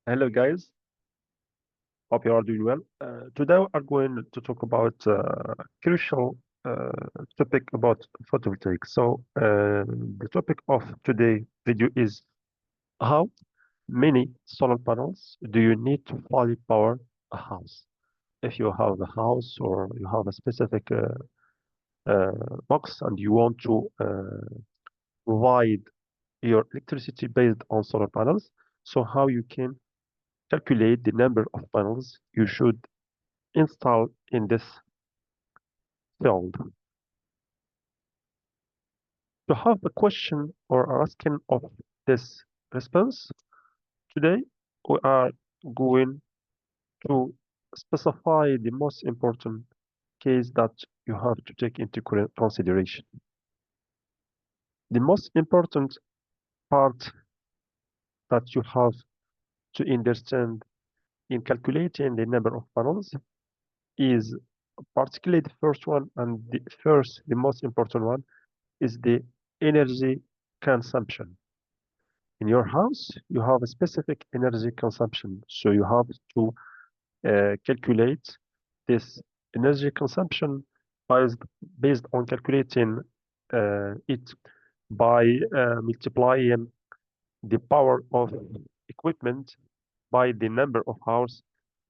Hello, guys. Hope you are doing well. Today, we are going to talk about crucial uh, topic about photovoltaic. The topic of today video is how many solar panels do you need to fully power a house? If you have a house or you have a specific uh, box and you want to provide your electricity based on solar panels, so how you can calculate the number of panels you should install in this field. To have a question or asking of this response, today we are going to specify the most important case that you have to take into consideration. The most important part that you have to understand in calculating the number of panels is particularly the first one, and the most important one is the energy consumption. In your house, you have a specific energy consumption, so you have to calculate this energy consumption based, based on calculating it by multiplying the power of equipment by the number of hours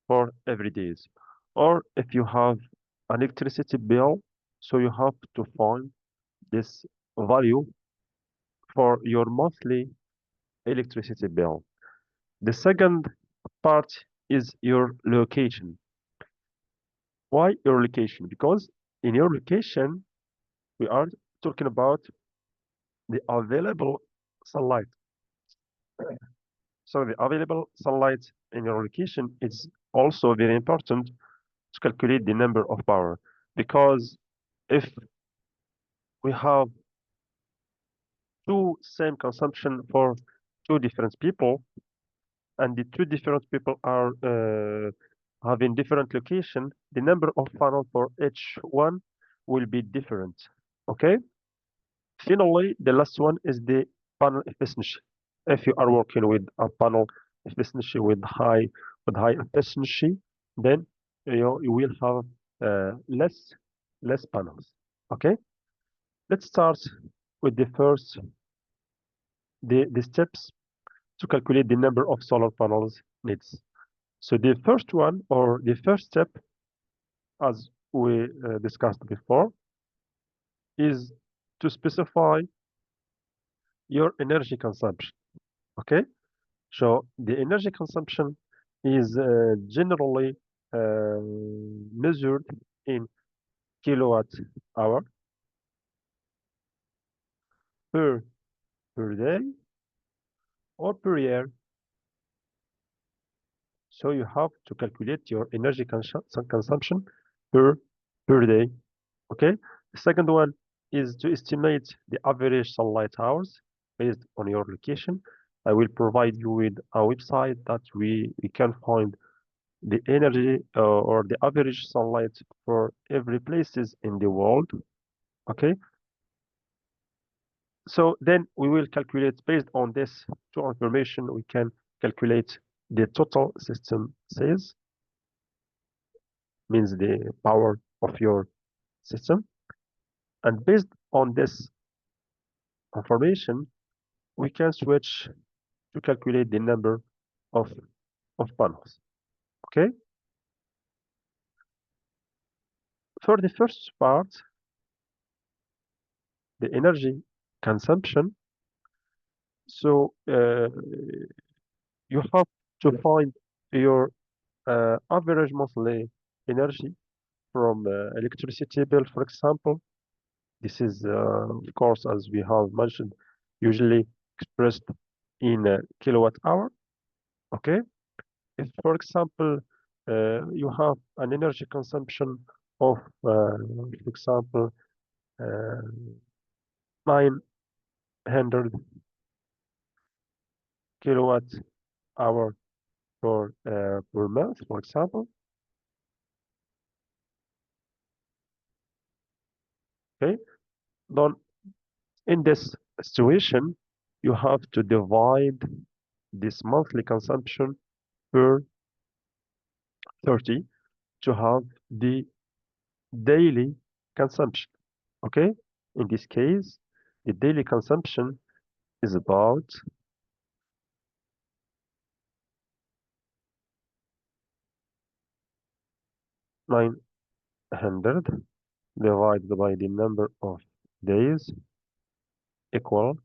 for every days. Or if you have an electricity bill, so you have to find this value for your monthly electricity bill. The second part is your location. Why your location? Because in your location, we are talking about the available sunlight. So the available sunlight in your location is also very important to calculate the number of power. Because if we have two same consumption for two different people, and the two different people are having different location, the number of panel for each one will be different. Okay. Finally, the last one is the panel efficiency. If you are working with a panel efficiency with high efficiency, then you will have less panels. Okay. Let's start with the steps to calculate the number of solar panels needs. So the first one, or the first step, as we discussed before, is to specify your energy consumption. Okay, so the energy consumption is generally uh, measured in kilowatt hour per per day or per year. So you have to calculate your energy consumption per per day. Okay. The second one is to estimate the average sunlight hours based on your location. I will provide you with a website that we can find the energy or the average sunlight for every places in the world. Okay. So then we will calculate based on this two information, we can calculate the total system sales, means the power of your system. And based on this information, we can switch to calculate the number of, of panels. Okay. For the first part, the energy consumption. So you have to find your average monthly energy from electricity bill, for example. This is, of course, as we have mentioned, usually expressed in kilowatt hour. Okay. If, for example, you have an energy consumption of, for example, uh, 900 kilowatt hour per month, for example. Okay, then in this situation, you have to divide this monthly consumption per 30 to have the daily consumption. Okay, in this case, the daily consumption is about 900 divided by the number of days equal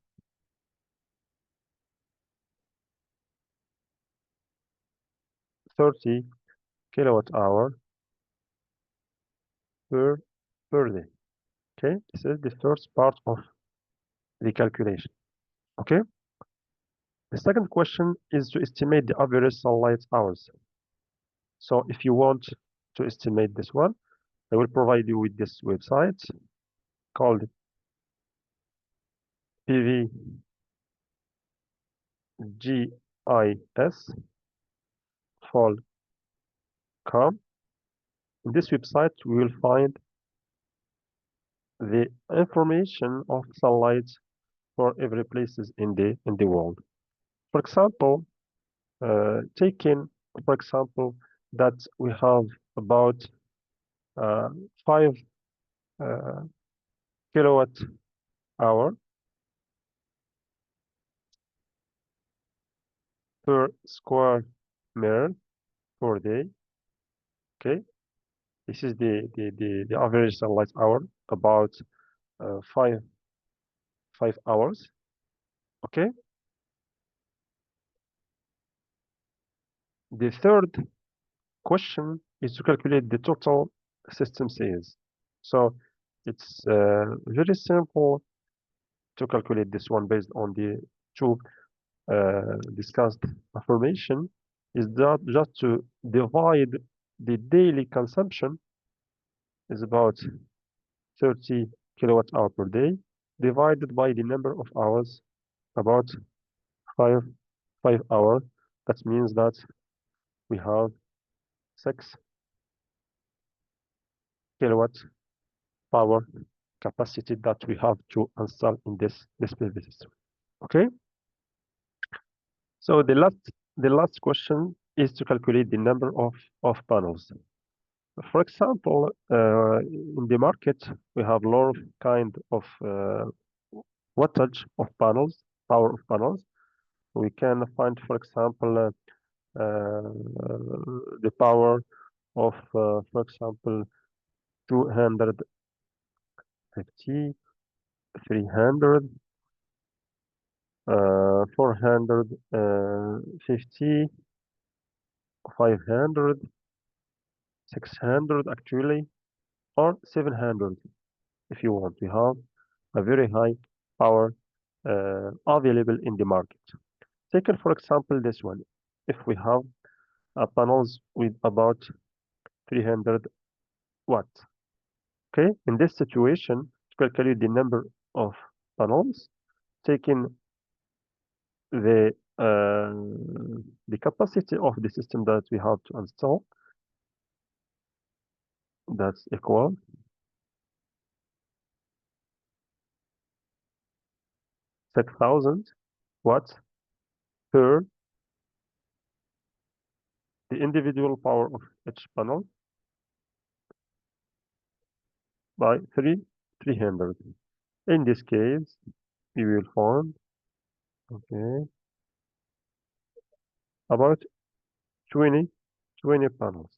30 kilowatt hour per per day. Okay, this is the first part of the calculation. Okay, the second question is to estimate the average sunlight hours. So if you want to estimate this one, I will provide you with this website called pvgis.com. In this website, we will find the information of sunlight for every places in the world. For example, taking for example that we have about 5 uh, kilowatt hour per square meter per day. Okay, this is the average sunlight hour, about uh, 5 hours. Okay, the third question is to calculate the total system size. So it's very simple to calculate this one based on the two discussed information, is that just to divide the daily consumption is about 30 kilowatt hour per day divided by the number of hours, about 5 5 hours. That means that we have 6 kilowatt power capacity that we have to install in this PV system. Okay, so the last question is to calculate the number of panels. For example, in the market, we have a lot of kind of wattage of panels, power of panels. We can find, for example, the power of, for example, 250, 300, 450, 500, 600 actually, or 700 if you want. We have a very high power available in the market. Take for example this one. If we have panels with about 300 watts, okay, in this situation, to calculate the number of panels, taking the capacity of the system that we have to install, that's equal 6,000 watts per the individual power of each panel by 300. In this case, we will find, okay, about 20 panels.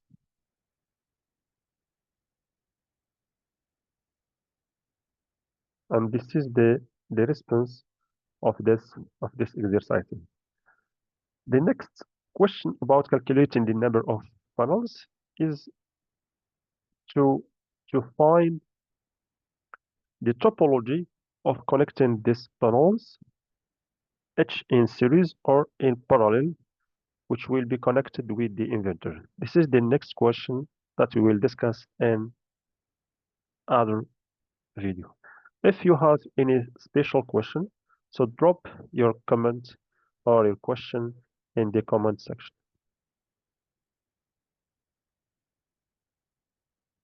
And this is the response of this exercise. The next question about calculating the number of panels is to find the topology of connecting these panels, each in series or in parallel, which will be connected with the inverter. This is the next question that we will discuss in other video. If you have any special question, so drop your comment or your question in the comment section.